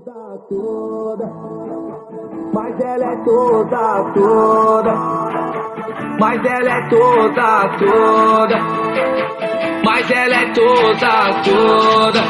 toda, mas ela é toda, mas ela é toda, mas ela é toda.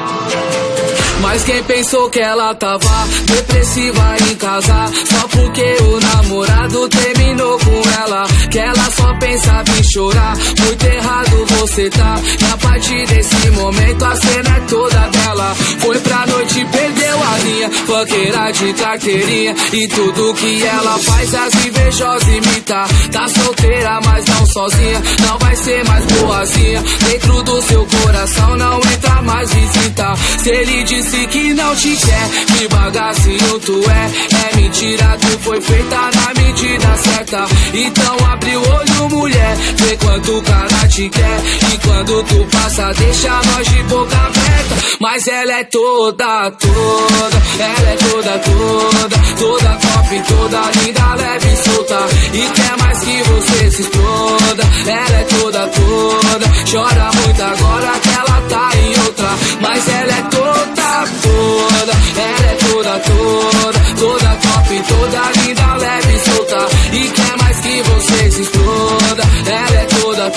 Mas quem pensou que ela tava depressiva em casa só porque o namorado terminou com ela, que ela só pensava em chorar, muito errado você tá. E a partir desse momento a cena é toda dela. Foi pra noite e perdeu a linha, funkeira de carteirinha, e tudo que ela faz as invejosas imitar. Tá solteira mas não sozinha, não vai ser mais boazinha. Dentro do seu coração não entra mais visita. Se ele disse que não te quer, que bagacinho tu é mentira, tu foi feita na medida certa. Então abre o olho, mulher, vê quanto o cara te quer, e quando tu passa deixa nós de boca aberta. Mas ela é toda, ela é toda top, toda linda, leve e solta, e quer mais que você se exploda. Ela é toda, chora muito agora que ela tá em outra. Mas ela é toda, ela é toda top, toda linda, leve e solta, e quer mais que você se exploda. Ela é toda,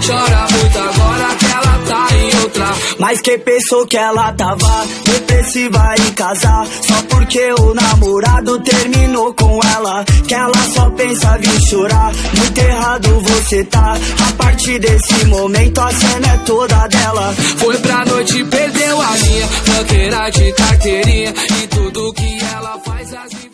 chora muito agora que ela tá em outra. Mas quem pensou que ela tava depressiva em casa só porque o namorado terminou com ela, que ela só pensava em chorar, muito errado você tá. A partir desse momento a cena é toda dela. Foi pra noite e perdeu a linha, funkeira de carteirinha, e tudo que ela faz as